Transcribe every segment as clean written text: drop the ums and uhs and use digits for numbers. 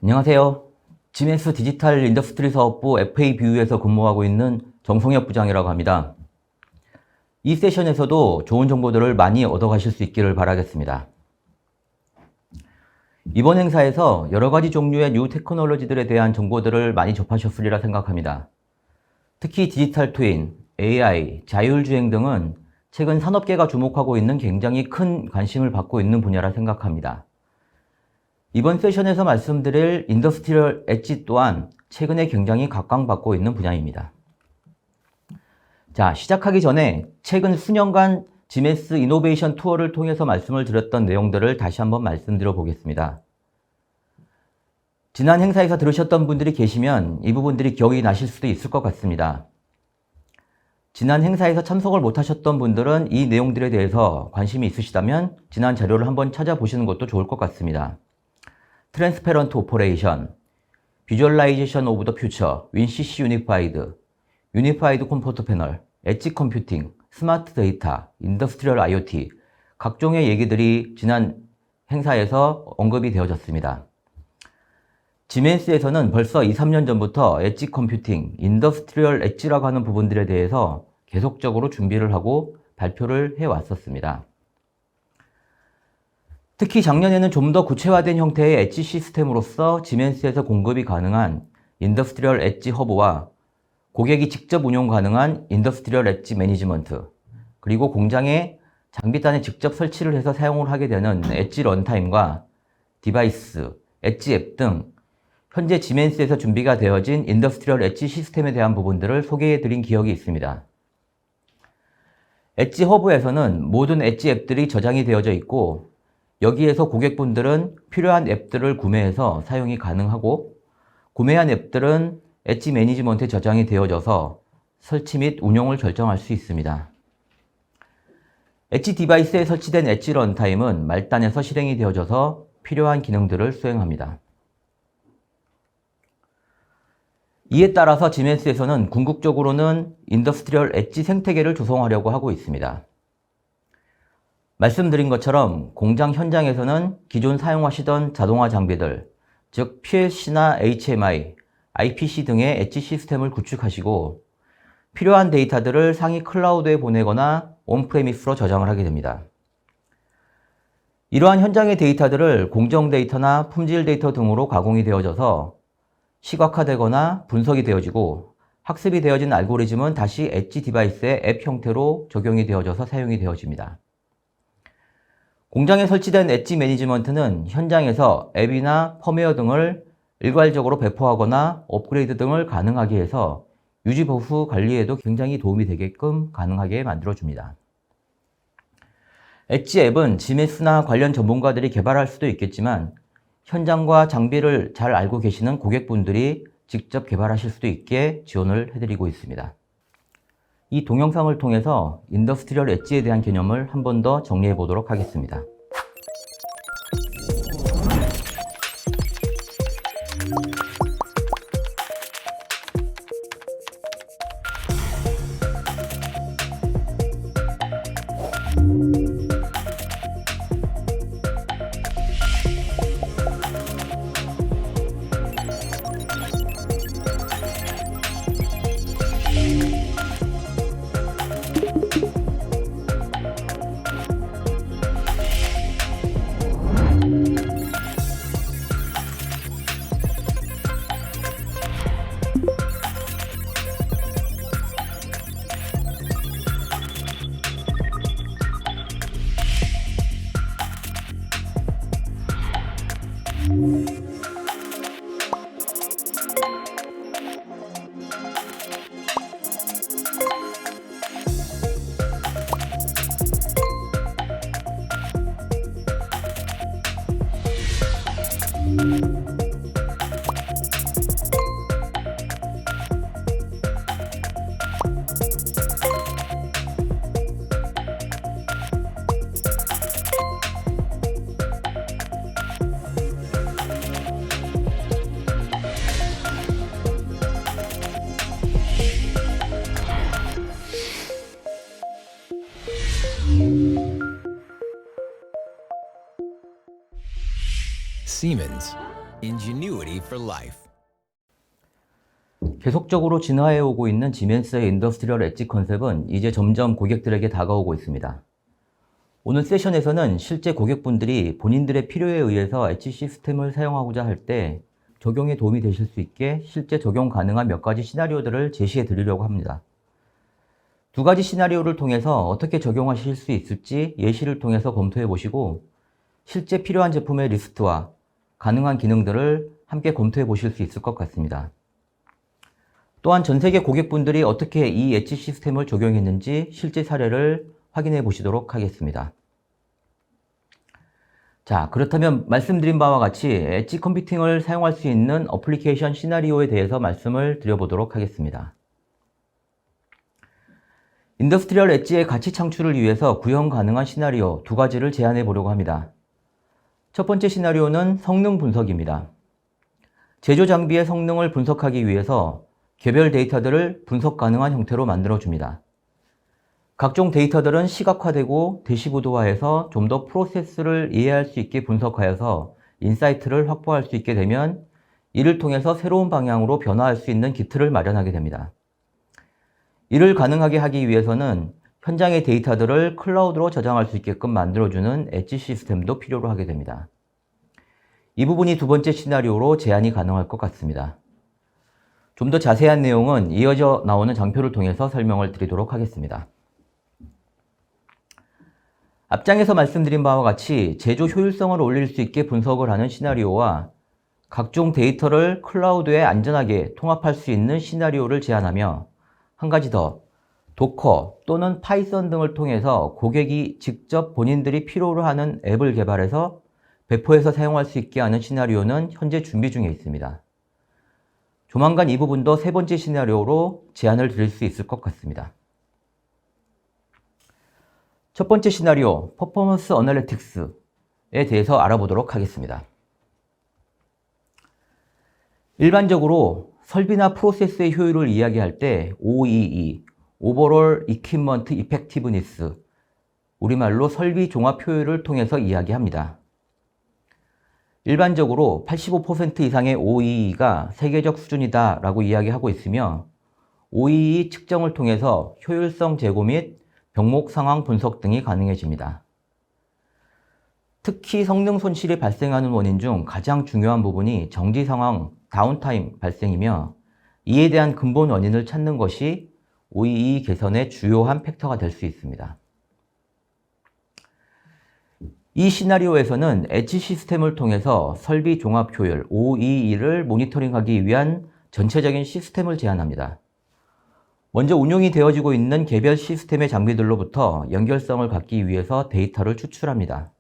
안녕하세요. 지멘스 디지털 인더스트리 사업부 FABU에서 근무하고 있는 정성엽 부장이라고 합니다. 이 세션에서도 좋은 정보들을 많이 얻어가실 수 있기를 바라겠습니다. 이번 행사에서 여러 가지 종류의 뉴 테크놀로지들에 대한 정보들을 많이 접하셨으리라 생각합니다. 특히 디지털 트윈, AI, 자율주행 등은 최근 산업계가 주목하고 있는 굉장히 큰 관심을 받고 있는 분야라 생각합니다. 이번 세션에서 말씀드릴 인더스트리얼 엣지 또한 최근에 굉장히 각광받고 있는 분야입니다. 자, 시작하기 전에 최근 수년간 지멘스 이노베이션 투어를 통해서 말씀을 드렸던 내용들을 다시 한번 말씀드려 보겠습니다. 지난 행사에서 들으셨던 분들이 계시면 이 부분들이 기억이 나실 수도 있을 것 같습니다. 지난 행사에서 참석을 못하셨던 분들은 이 내용들에 대해서 관심이 있으시다면 지난 자료를 한번 찾아보시는 것도 좋을 것 같습니다. 트랜스페런트 오퍼레이션, 비주얼라이제이션 오브 더 퓨처, 윈CC 유니파이드, 유니파이드 컴포트 패널, 엣지 컴퓨팅, 스마트 데이터, 인더스트리얼 IoT 각종의 얘기들이 지난 행사에서 언급이 되어졌습니다. 지멘스에서는 벌써 2, 3년 전부터 엣지 컴퓨팅, 인더스트리얼 엣지라고 하는 부분들에 대해서 계속적으로 준비를 하고 발표를 해왔었습니다. 특히 작년에는 좀 더 구체화된 형태의 엣지 시스템으로서 지멘스에서 공급이 가능한 인더스트리얼 엣지 허브와 고객이 직접 운용 가능한 인더스트리얼 엣지 매니지먼트, 그리고 공장에 장비단에 직접 설치를 해서 사용을 하게 되는 엣지 런타임과 디바이스, 엣지 앱 등 현재 지멘스에서 준비가 되어진 인더스트리얼 엣지 시스템에 대한 부분들을 소개해 드린 기억이 있습니다. 엣지 허브에서는 모든 엣지 앱들이 저장이 되어져 있고 여기에서 고객분들은 필요한 앱들을 구매해서 사용이 가능하고 구매한 앱들은 엣지 매니지먼트에 저장이 되어져서 설치 및 운용을 결정할 수 있습니다. 엣지 디바이스에 설치된 엣지 런타임은 말단에서 실행이 되어져서 필요한 기능들을 수행합니다. 이에 따라서 지멘스에서는 궁극적으로는 인더스트리얼 엣지 생태계를 조성하려고 하고 있습니다. 말씀드린 것처럼 공장 현장에서는 기존 사용하시던 자동화 장비들, 즉 PLC나 HMI, IPC 등의 엣지 시스템을 구축하시고 필요한 데이터들을 상위 클라우드에 보내거나 온프레미스로 저장을 하게 됩니다. 이러한 현장의 데이터들을 공정 데이터나 품질 데이터 등으로 가공이 되어져서 시각화되거나 분석이 되어지고 학습이 되어진 알고리즘은 다시 엣지 디바이스의 앱 형태로 적용이 되어져서 사용이 되어집니다. 공장에 설치된 엣지 매니지먼트는 현장에서 앱이나 펌웨어 등을 일괄적으로 배포하거나 업그레이드 등을 가능하게 해서 유지보수 관리에도 굉장히 도움이 되게끔 가능하게 만들어줍니다. 엣지 앱은 지멘스나 관련 전문가들이 개발할 수도 있겠지만 현장과 장비를 잘 알고 계시는 고객분들이 직접 개발하실 수도 있게 지원을 해드리고 있습니다. 이 동영상을 통해서 인더스트리얼 엣지에 대한 개념을 한 번 더 정리해 보도록 하겠습니다. Siemens. Ingenuity for life. 계속적으로 진화해오고 있는 지멘스의 인더스트리얼 엣지 컨셉은 이제 점점 고객들에게 다가오고 있습니다. 오늘 세션에서는 실제 고객분들이 본인들의 필요에 의해서 엣지 시스템을 사용하고자 할 때 적용에 도움이 되실 수 있게 실제 적용 가능한 몇 가지 시나리오들을 제시해 드리려고 합니다. 두 가지 시나리오를 통해서 어떻게 적용하실 수 있을지 예시를 통해서 검토해 보시고 실제 필요한 제품의 리스트와 가능한 기능들을 함께 검토해 보실 수 있을 것 같습니다. 또한 전 세계 고객분들이 어떻게 이 엣지 시스템을 적용했는지 실제 사례를 확인해 보시도록 하겠습니다. 자, 그렇다면 말씀드린 바와 같이 엣지 컴퓨팅을 사용할 수 있는 어플리케이션 시나리오에 대해서 말씀을 드려보도록 하겠습니다. 인더스트리얼 엣지의 가치 창출을 위해서 구현 가능한 시나리오 두 가지를 제안해 보려고 합니다. 첫 번째 시나리오는 성능 분석입니다. 제조 장비의 성능을 분석하기 위해서 개별 데이터들을 분석 가능한 형태로 만들어줍니다. 각종 데이터들은 시각화되고 대시보드화해서 좀 더 프로세스를 이해할 수 있게 분석하여서 인사이트를 확보할 수 있게 되면 이를 통해서 새로운 방향으로 변화할 수 있는 기틀을 마련하게 됩니다. 이를 가능하게 하기 위해서는 현장의 데이터들을 클라우드로 저장할 수 있게끔 만들어주는 엣지 시스템도 필요로 하게 됩니다. 이 부분이 두 번째 시나리오로 제안이 가능할 것 같습니다. 좀 더 자세한 내용은 이어져 나오는 장표를 통해서 설명을 드리도록 하겠습니다. 앞장에서 말씀드린 바와 같이 제조 효율성을 올릴 수 있게 분석을 하는 시나리오와 각종 데이터를 클라우드에 안전하게 통합할 수 있는 시나리오를 제안하며 한 가지 더, 도커 또는 파이썬 등을 통해서 고객이 직접 본인들이 필요로 하는 앱을 개발해서 배포해서 사용할 수 있게 하는 시나리오는 현재 준비 중에 있습니다. 조만간 이 부분도 세 번째 시나리오로 제안을 드릴 수 있을 것 같습니다. 첫 번째 시나리오, 퍼포먼스 어널리틱스에 대해서 알아보도록 하겠습니다. 일반적으로 설비나 프로세스의 효율을 이야기할 때 OEE, Overall Equipment Effectiveness, 우리말로 설비 종합 효율을 통해서 이야기합니다. 일반적으로 85% 이상의 OEE가 세계적 수준이다 라고 이야기하고 있으며 OEE 측정을 통해서 효율성 제고 및 병목 상황 분석 등이 가능해집니다. 특히 성능 손실이 발생하는 원인 중 가장 중요한 부분이 정지 상황, 다운타임 발생이며 이에 대한 근본 원인을 찾는 것이 OEE 개선의 주요한 팩터가 될 수 있습니다. 이 시나리오에서는 엣지 시스템을 통해서 설비 종합 효율 OEE를 모니터링하기 위한 전체적인 시스템을 제안합니다. 먼저 운용이 되어지고 있는 개별 시스템의 장비들로부터 연결성을 갖기 위해서 데이터를 추출합니다.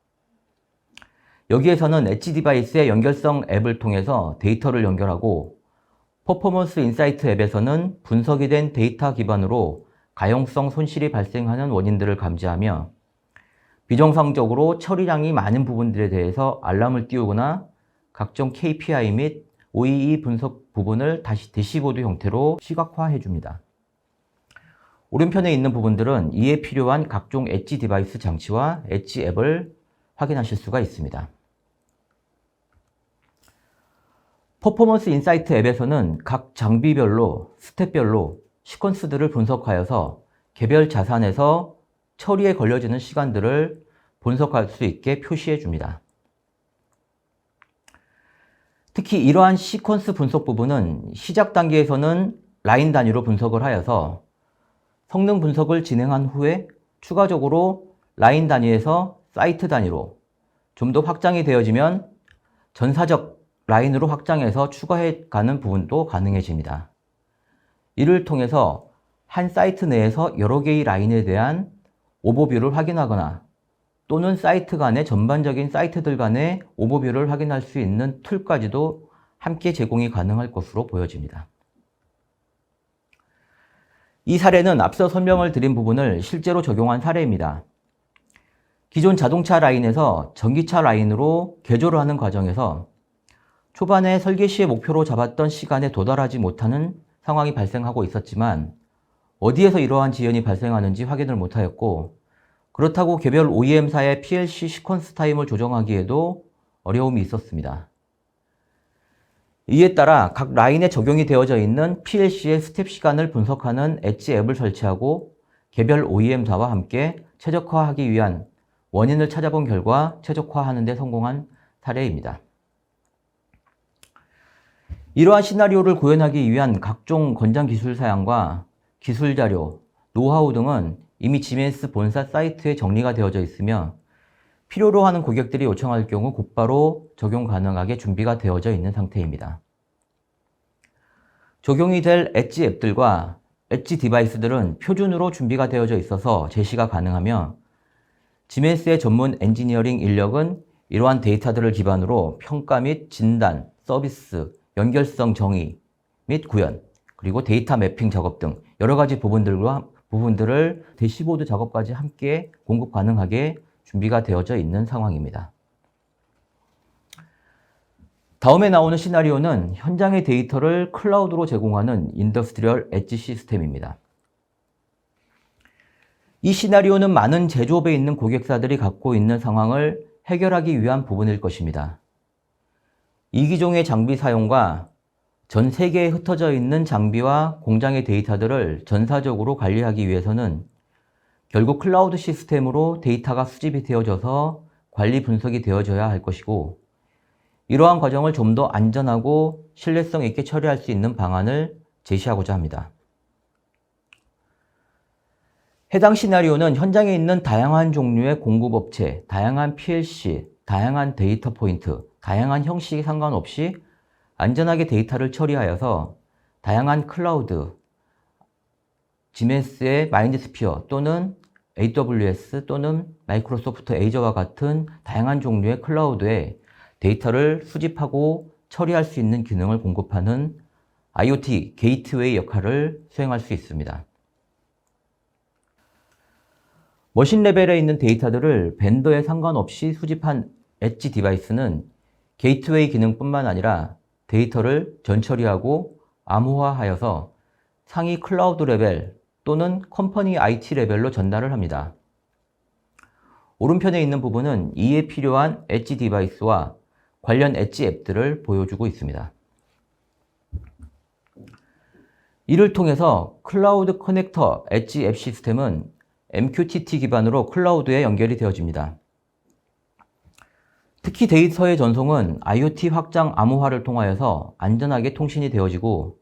여기에서는 엣지 디바이스의 연결성 앱을 통해서 데이터를 연결하고 퍼포먼스 인사이트 앱에서는 분석이 된 데이터 기반으로 가용성 손실이 발생하는 원인들을 감지하며 비정상적으로 처리량이 많은 부분들에 대해서 알람을 띄우거나 각종 KPI 및 OEE 분석 부분을 다시 대시보드 형태로 시각화해 줍니다. 오른편에 있는 부분들은 이에 필요한 각종 엣지 디바이스 장치와 엣지 앱을 확인하실 수가 있습니다. 퍼포먼스 인사이트 앱에서는 각 장비별로, 스텝별로 시퀀스들을 분석하여서 개별 자산에서 처리에 걸려지는 시간들을 분석할 수 있게 표시해 줍니다. 특히 이러한 시퀀스 분석 부분은 시작 단계에서는 라인 단위로 분석을 하여서 성능 분석을 진행한 후에 추가적으로 라인 단위에서 사이트 단위로 좀 더 확장이 되어지면 전사적 라인으로 확장해서 추가해 가는 부분도 가능해집니다. 이를 통해서 한 사이트 내에서 여러 개의 라인에 대한 오버뷰를 확인하거나 또는 사이트 간의 전반적인 사이트들 간의 오버뷰를 확인할 수 있는 툴까지도 함께 제공이 가능할 것으로 보여집니다. 이 사례는 앞서 설명을 드린 부분을 실제로 적용한 사례입니다. 기존 자동차 라인에서 전기차 라인으로 개조를 하는 과정에서 초반에 설계 시의 목표로 잡았던 시간에 도달하지 못하는 상황이 발생하고 있었지만 어디에서 이러한 지연이 발생하는지 확인을 못하였고 그렇다고 개별 OEM사의 PLC 시퀀스 타임을 조정하기에도 어려움이 있었습니다. 이에 따라 각 라인에 적용이 되어져 있는 PLC의 스텝 시간을 분석하는 엣지 앱을 설치하고 개별 OEM사와 함께 최적화하기 위한 원인을 찾아본 결과 최적화하는 데 성공한 사례입니다. 이러한 시나리오를 구현하기 위한 각종 권장 기술 사양과 기술 자료, 노하우 등은 이미 지멘스 본사 사이트에 정리가 되어져 있으며 필요로 하는 고객들이 요청할 경우 곧바로 적용 가능하게 준비가 되어져 있는 상태입니다. 적용이 될 엣지 앱들과 엣지 디바이스들은 표준으로 준비가 되어져 있어서 제시가 가능하며 지멘스의 전문 엔지니어링 인력은 이러한 데이터들을 기반으로 평가 및 진단, 서비스, 연결성 정의 및 구현, 그리고 데이터 매핑 작업 등 여러 가지 부분들을 대시보드 작업까지 함께 공급 가능하게 준비가 되어져 있는 상황입니다. 다음에 나오는 시나리오는 현장의 데이터를 클라우드로 제공하는 인더스트리얼 엣지 시스템입니다. 이 시나리오는 많은 제조업에 있는 고객사들이 갖고 있는 상황을 해결하기 위한 부분일 것입니다. 이기종의 장비 사용과 전 세계에 흩어져 있는 장비와 공장의 데이터들을 전사적으로 관리하기 위해서는 결국 클라우드 시스템으로 데이터가 수집이 되어져서 관리 분석이 되어져야 할 것이고 이러한 과정을 좀 더 안전하고 신뢰성 있게 처리할 수 있는 방안을 제시하고자 합니다. 해당 시나리오는 현장에 있는 다양한 종류의 공급업체, 다양한 PLC, 다양한 데이터 포인트, 다양한 형식에 상관없이 안전하게 데이터를 처리하여서 다양한 클라우드, 지멘스의 마인드스피어 또는 AWS 또는 마이크로소프트 애저와 같은 다양한 종류의 클라우드에 데이터를 수집하고 처리할 수 있는 기능을 공급하는 IoT 게이트웨이 역할을 수행할 수 있습니다. 머신 레벨에 있는 데이터들을 벤더에 상관없이 수집한 엣지 디바이스는 게이트웨이 기능뿐만 아니라 데이터를 전처리하고 암호화하여서 상위 클라우드 레벨 또는 컴퍼니 IT 레벨로 전달을 합니다. 오른편에 있는 부분은 이에 필요한 엣지 디바이스와 관련 엣지 앱들을 보여주고 있습니다. 이를 통해서 클라우드 커넥터 엣지 앱 시스템은 MQTT 기반으로 클라우드에 연결이 되어집니다. 특히 데이터의 전송은 IoT 확장 암호화를 통하여서 안전하게 통신이 되어지고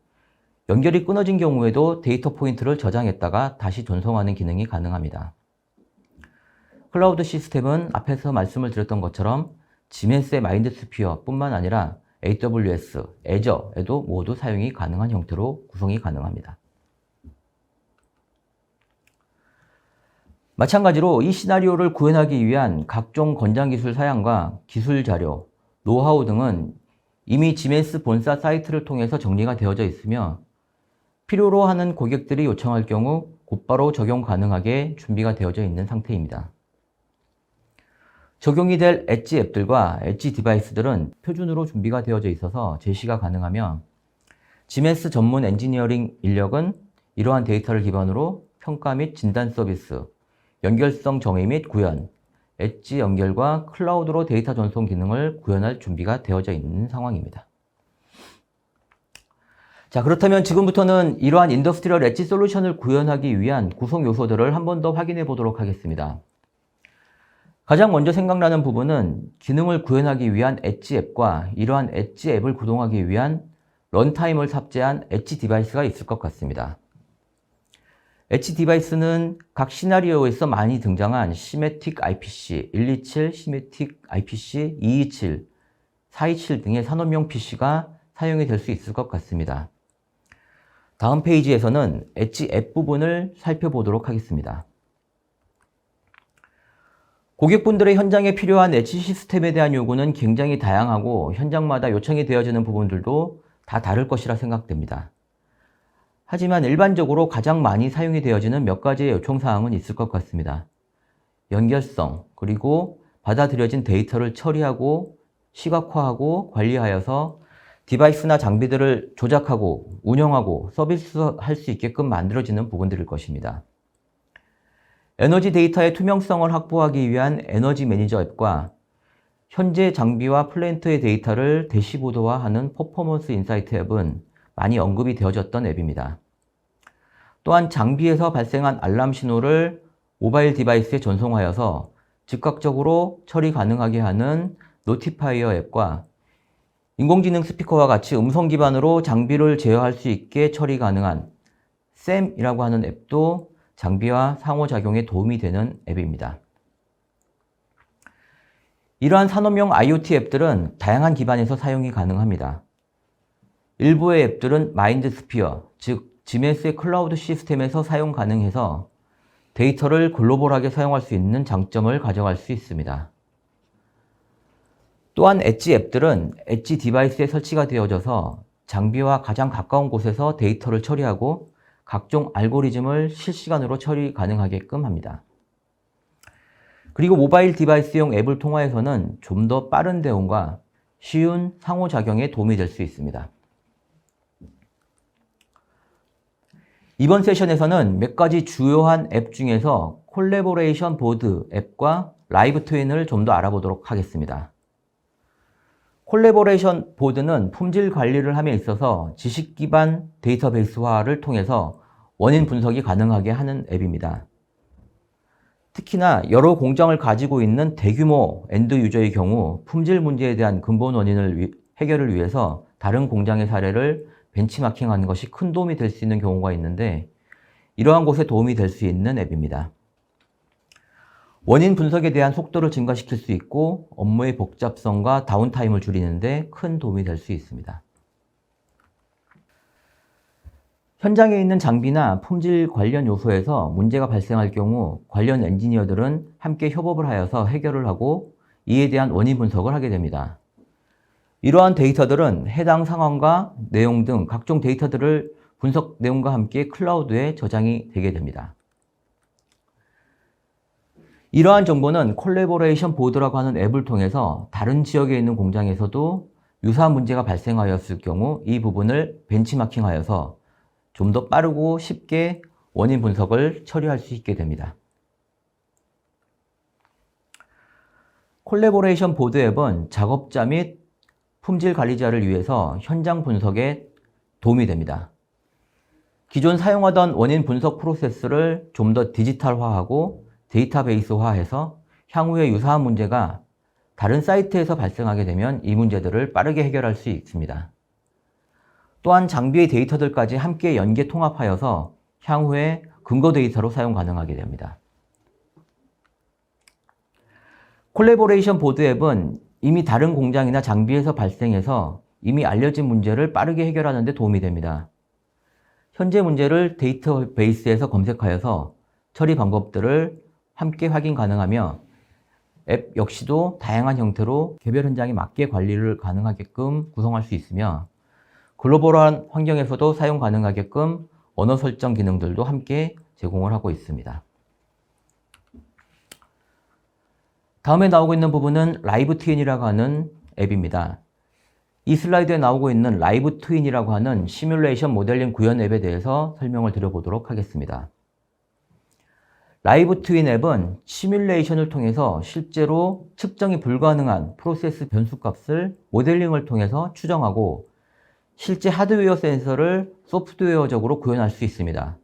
연결이 끊어진 경우에도 데이터 포인트를 저장했다가 다시 전송하는 기능이 가능합니다. 클라우드 시스템은 앞에서 말씀을 드렸던 것처럼 지멘스의 마인드스피어 뿐만 아니라 AWS, 애저에도 모두 사용이 가능한 형태로 구성이 가능합니다. 마찬가지로 이 시나리오를 구현하기 위한 각종 권장기술 사양과 기술 자료, 노하우 등은 이미 지멘스 본사 사이트를 통해서 정리가 되어져 있으며 필요로 하는 고객들이 요청할 경우 곧바로 적용 가능하게 준비가 되어져 있는 상태입니다. 적용이 될 엣지 앱들과 엣지 디바이스들은 표준으로 준비가 되어져 있어서 제시가 가능하며 지멘스 전문 엔지니어링 인력은 이러한 데이터를 기반으로 평가 및 진단 서비스, 연결성 정의 및 구현, 엣지 연결과 클라우드로 데이터 전송 기능을 구현할 준비가 되어져 있는 상황입니다. 자, 그렇다면 지금부터는 이러한 인더스트리얼 엣지 솔루션을 구현하기 위한 구성 요소들을 한 번 더 확인해 보도록 하겠습니다. 가장 먼저 생각나는 부분은 기능을 구현하기 위한 엣지 앱과 이러한 엣지 앱을 구동하기 위한 런타임을 탑재한 엣지 디바이스가 있을 것 같습니다. 엣지 디바이스는 각 시나리오에서 많이 등장한 시메틱 IPC 127, 시메틱 IPC 227, 427 등의 산업용 PC가 사용이 될 수 있을 것 같습니다. 다음 페이지에서는 엣지 앱 부분을 살펴보도록 하겠습니다. 고객분들의 현장에 필요한 엣지 시스템에 대한 요구는 굉장히 다양하고 현장마다 요청이 되어지는 부분들도 다 다를 것이라 생각됩니다. 하지만 일반적으로 가장 많이 사용이 되어지는 몇 가지의 요청사항은 있을 것 같습니다. 연결성, 그리고 받아들여진 데이터를 처리하고 시각화하고 관리하여서 디바이스나 장비들을 조작하고 운영하고 서비스할 수 있게끔 만들어지는 부분들일 것입니다. 에너지 데이터의 투명성을 확보하기 위한 에너지 매니저 앱과 현재 장비와 플랜트의 데이터를 대시보드화하는 퍼포먼스 인사이트 앱은 많이 언급이 되어졌던 앱입니다. 또한 장비에서 발생한 알람 신호를 모바일 디바이스에 전송하여서 즉각적으로 처리 가능하게 하는 노티파이어 앱과 인공지능 스피커와 같이 음성 기반으로 장비를 제어할 수 있게 처리 가능한 샘이라고 하는 앱도 장비와 상호작용에 도움이 되는 앱입니다. 이러한 산업용 IoT 앱들은 다양한 기반에서 사용이 가능합니다. 일부의 앱들은 마인드스피어, 즉 지메스의 클라우드 시스템에서 사용 가능해서 데이터를 글로벌하게 사용할 수 있는 장점을 가져갈 수 있습니다. 또한 엣지 앱들은 엣지 디바이스에 설치가 되어져서 장비와 가장 가까운 곳에서 데이터를 처리하고 각종 알고리즘을 실시간으로 처리 가능하게끔 합니다. 그리고 모바일 디바이스용 앱을 통화해서는 좀 더 빠른 대응과 쉬운 상호작용에 도움이 될 수 있습니다. 이번 세션에서는 몇 가지 주요한 앱 중에서 콜래보레이션 보드 앱과 라이브 트윈을 좀 더 알아보도록 하겠습니다. 콜래보레이션 보드는 품질 관리를 함에 있어서 지식 기반 데이터베이스화를 통해서 원인 분석이 가능하게 하는 앱입니다. 특히나 여러 공장을 가지고 있는 대규모 엔드 유저의 경우 품질 문제에 대한 근본 원인을 해결을 위해서 다른 공장의 사례를 벤치마킹하는 것이 큰 도움이 될 수 있는 경우가 있는데 이러한 곳에 도움이 될 수 있는 앱입니다. 원인 분석에 대한 속도를 증가시킬 수 있고 업무의 복잡성과 다운타임을 줄이는 데 큰 도움이 될 수 있습니다. 현장에 있는 장비나 품질 관련 요소에서 문제가 발생할 경우 관련 엔지니어들은 함께 협업을 하여서 해결을 하고 이에 대한 원인 분석을 하게 됩니다. 이러한 데이터들은 해당 상황과 내용 등 각종 데이터들을 분석 내용과 함께 클라우드에 저장이 되게 됩니다. 이러한 정보는 콜래보레이션 보드라고 하는 앱을 통해서 다른 지역에 있는 공장에서도 유사한 문제가 발생하였을 경우 이 부분을 벤치마킹하여서 좀 더 빠르고 쉽게 원인 분석을 처리할 수 있게 됩니다. 콜래보레이션 보드 앱은 작업자 및 품질 관리자를 위해서 현장 분석에 도움이 됩니다. 기존 사용하던 원인 분석 프로세스를 좀 더 디지털화하고 데이터베이스화해서 향후에 유사한 문제가 다른 사이트에서 발생하게 되면 이 문제들을 빠르게 해결할 수 있습니다. 또한 장비의 데이터들까지 함께 연계 통합하여서 향후에 근거 데이터로 사용 가능하게 됩니다. 콜래보레이션 보드 앱은 이미 다른 공장이나 장비에서 발생해서 이미 알려진 문제를 빠르게 해결하는 데 도움이 됩니다. 현재 문제를 데이터베이스에서 검색하여서 처리 방법들을 함께 확인 가능하며 앱 역시도 다양한 형태로 개별 현장에 맞게 관리를 가능하게끔 구성할 수 있으며 글로벌한 환경에서도 사용 가능하게끔 언어 설정 기능들도 함께 제공을 하고 있습니다. 다음에 나오고 있는 부분은 라이브 트윈이라고 하는 앱입니다. 이 슬라이드에 나오고 있는 라이브 트윈이라고 하는 시뮬레이션 모델링 구현 앱에 대해서 설명을 드려보도록 하겠습니다. 라이브 트윈 앱은 시뮬레이션을 통해서 실제로 측정이 불가능한 프로세스 변수값을 모델링을 통해서 추정하고 실제 하드웨어 센서를 소프트웨어적으로 구현할 수 있습니다.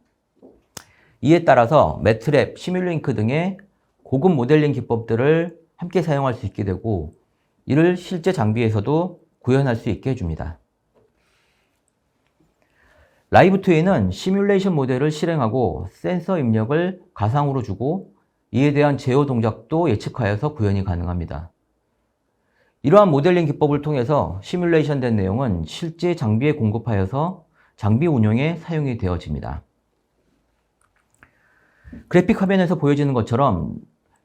이에 따라서 매트랩, 시뮬링크 등의 고급 모델링 기법들을 함께 사용할 수 있게 되고 이를 실제 장비에서도 구현할 수 있게 해줍니다. 라이브 트윈은 시뮬레이션 모델을 실행하고 센서 입력을 가상으로 주고 이에 대한 제어 동작도 예측하여서 구현이 가능합니다. 이러한 모델링 기법을 통해서 시뮬레이션 된 내용은 실제 장비에 공급하여서 장비 운용에 사용이 되어집니다. 그래픽 화면에서 보여지는 것처럼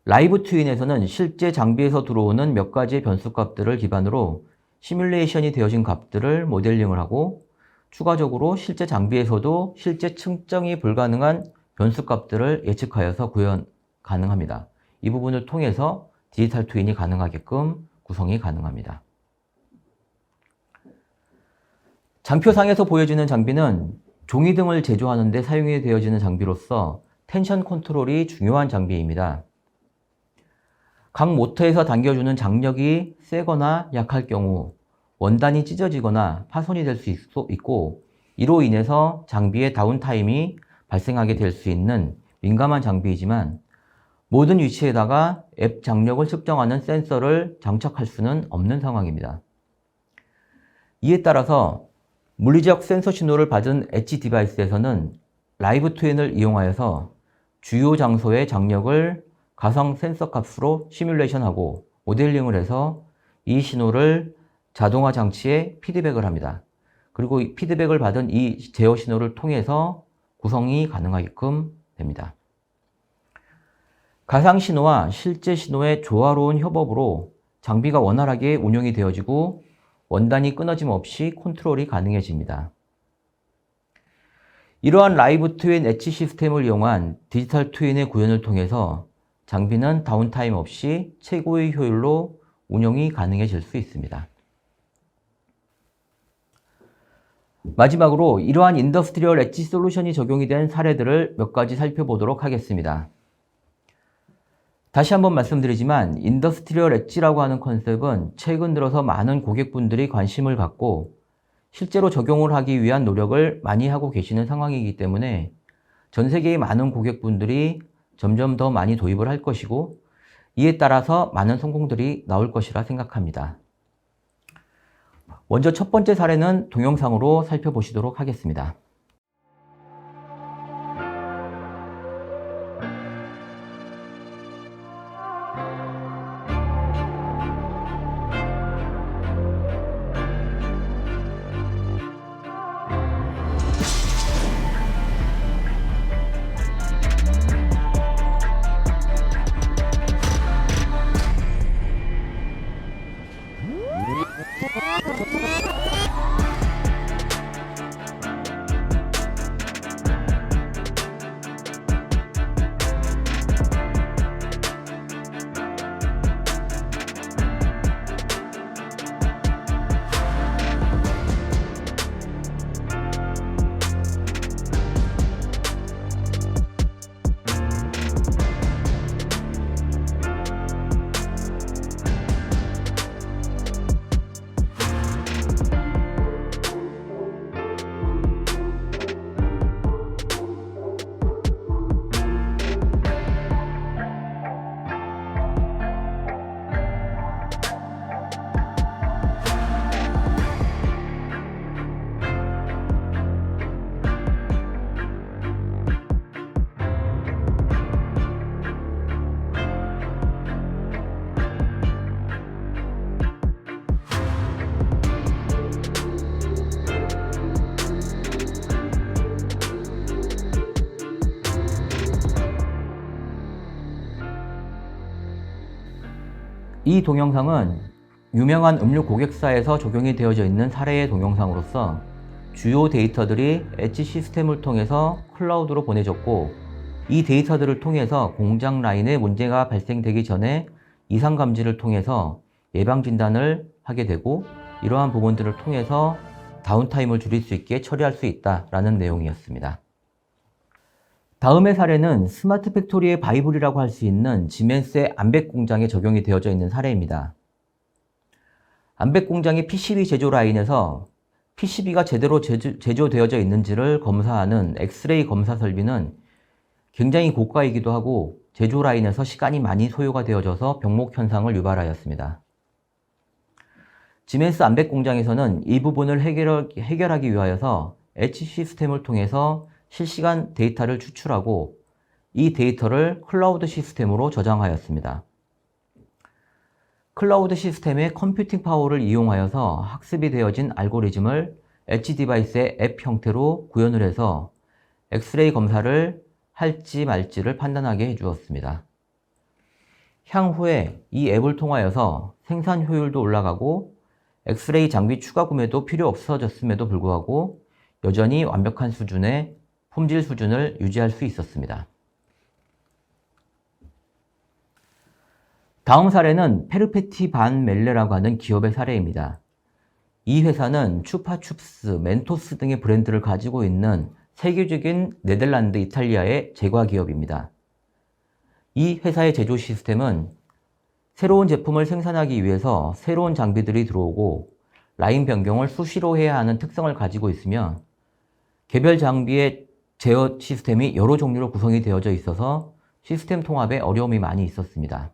라이브 트윈에서는 실제 장비에서 들어오는 몇 가지의 변수값들을 기반으로 시뮬레이션이 되어진 값들을 모델링을 하고 추가적으로 실제 장비에서도 실제 측정이 불가능한 변수값들을 예측하여서 구현 가능합니다. 이 부분을 통해서 디지털 트윈이 가능하게끔 구성이 가능합니다. 장표상에서 보여지는 장비는 종이 등을 제조하는 데 사용이 되어지는 장비로서 텐션 컨트롤이 중요한 장비입니다. 각 모터에서 당겨주는 장력이 세거나 약할 경우 원단이 찢어지거나 파손이 될 수 있고, 이로 인해서 장비의 다운타임이 발생하게 될 수 있는 민감한 장비이지만, 모든 위치에다가 앱 장력을 측정하는 센서를 장착할 수는 없는 상황입니다. 이에 따라서 물리적 센서 신호를 받은 엣지 디바이스에서는 라이브 트윈을 이용하여서 주요 장소의 장력을 가상 센서 값으로 시뮬레이션하고 모델링을 해서 이 신호를 자동화 장치에 피드백을 합니다. 그리고 이 피드백을 받은 이 제어 신호를 통해서 구성이 가능하게끔 됩니다. 가상 신호와 실제 신호의 조화로운 협업으로 장비가 원활하게 운용이 되어지고 원단이 끊어짐 없이 컨트롤이 가능해집니다. 이러한 라이브 트윈 엣지 시스템을 이용한 디지털 트윈의 구현을 통해서 장비는 다운타임 없이 최고의 효율로 운영이 가능해질 수 있습니다. 마지막으로 이러한 인더스트리얼 엣지 솔루션이 적용이 된 사례들을 몇 가지 살펴보도록 하겠습니다. 다시 한번 말씀드리지만 인더스트리얼 엣지라고 하는 컨셉은 최근 들어서 많은 고객분들이 관심을 갖고 실제로 적용을 하기 위한 노력을 많이 하고 계시는 상황이기 때문에 전 세계의 많은 고객분들이 점점 더 많이 도입을 할 것이고, 이에 따라서 많은 성공들이 나올 것이라 생각합니다. 먼저 첫 번째 사례는 동영상으로 살펴보시도록 하겠습니다. 이 동영상은 유명한 음료 고객사에서 적용이 되어져 있는 사례의 동영상으로서 주요 데이터들이 엣지 시스템을 통해서 클라우드로 보내졌고, 이 데이터들을 통해서 공장 라인에 문제가 발생되기 전에 이상 감지를 통해서 예방 진단을 하게 되고, 이러한 부분들을 통해서 다운타임을 줄일 수 있게 처리할 수 있다라는 내용이었습니다. 다음의 사례는 스마트 팩토리의 바이블이라고 할 수 있는 지멘스의 암백 공장에 적용이 되어져 있는 사례입니다. 암백 공장의 PCB 제조 라인에서 PCB가 제대로 제조되어져 있는지를 검사하는 엑스레이 검사 설비는 굉장히 고가이기도 하고 제조 라인에서 시간이 많이 소요가 되어져서 병목 현상을 유발하였습니다. 지멘스 암백 공장에서는 이 부분을 해결하기 위하여서 엣지 시스템을 통해서 실시간 데이터를 추출하고 이 데이터를 클라우드 시스템으로 저장하였습니다. 클라우드 시스템의 컴퓨팅 파워를 이용하여서 학습이 되어진 알고리즘을 엣지 디바이스의 앱 형태로 구현을 해서 엑스레이 검사를 할지 말지를 판단하게 해주었습니다. 향후에 이 앱을 통하여서 생산 효율도 올라가고 엑스레이 장비 추가 구매도 필요 없어졌음에도 불구하고 여전히 완벽한 수준의 품질 수준을 유지할 수 있었습니다. 다음 사례는 페르페티 반 멜레라고 하는 기업의 사례입니다. 이 회사는 추파춥스, 멘토스 등의 브랜드를 가지고 있는 세계적인 네덜란드, 이탈리아의 제과 기업입니다. 이 회사의 제조 시스템은 새로운 제품을 생산하기 위해서 새로운 장비들이 들어오고 라인 변경을 수시로 해야 하는 특성을 가지고 있으며 개별 장비의 제어 시스템이 여러 종류로 구성이 되어져 있어서 시스템 통합에 어려움이 많이 있었습니다.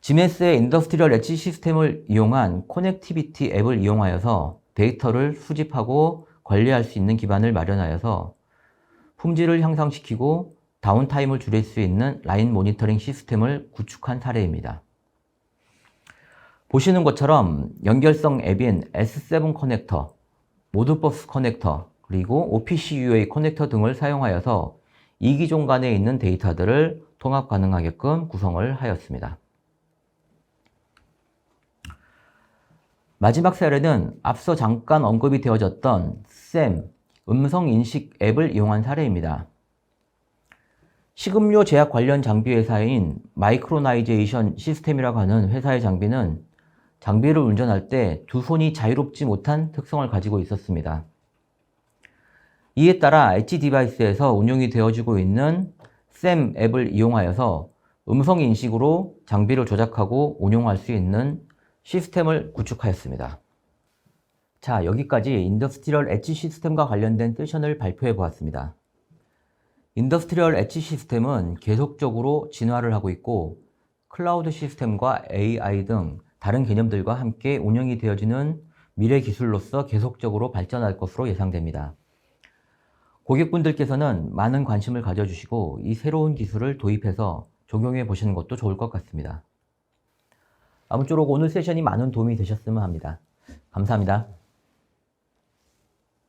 지메스의 인더스트리얼 엣지 시스템을 이용한 커넥티비티 앱을 이용하여서 데이터를 수집하고 관리할 수 있는 기반을 마련하여서 품질을 향상시키고 다운타임을 줄일 수 있는 라인 모니터링 시스템을 구축한 사례입니다. 보시는 것처럼 연결성 앱인 S7 커넥터, 모드버스 커넥터, 그리고 OPC-UA 커넥터 등을 사용하여서 이기종 간에 있는 데이터들을 통합 가능하게끔 구성을 하였습니다. 마지막 사례는 앞서 잠깐 언급이 되어졌던 SAM, 음성인식 앱을 이용한 사례입니다. 식음료 제약 관련 장비 회사인 마이크로나이제이션 시스템이라고 하는 회사의 장비는 장비를 운전할 때 두 손이 자유롭지 못한 특성을 가지고 있었습니다. 이에 따라 엣지 디바이스에서 운용이 되어지고 있는 SAM 앱을 이용하여서 음성인식으로 장비를 조작하고 운용할 수 있는 시스템을 구축하였습니다. 자, 여기까지 인더스트리얼 엣지 시스템과 관련된 세션을 발표해 보았습니다. 인더스트리얼 엣지 시스템은 계속적으로 진화를 하고 있고 클라우드 시스템과 AI 등 다른 개념들과 함께 운영이 되어지는 미래 기술로서 계속적으로 발전할 것으로 예상됩니다. 고객분들께서는 많은 관심을 가져주시고 이 새로운 기술을 도입해서 적용해 보시는 것도 좋을 것 같습니다. 아무쪼록 오늘 세션이 많은 도움이 되셨으면 합니다. 감사합니다.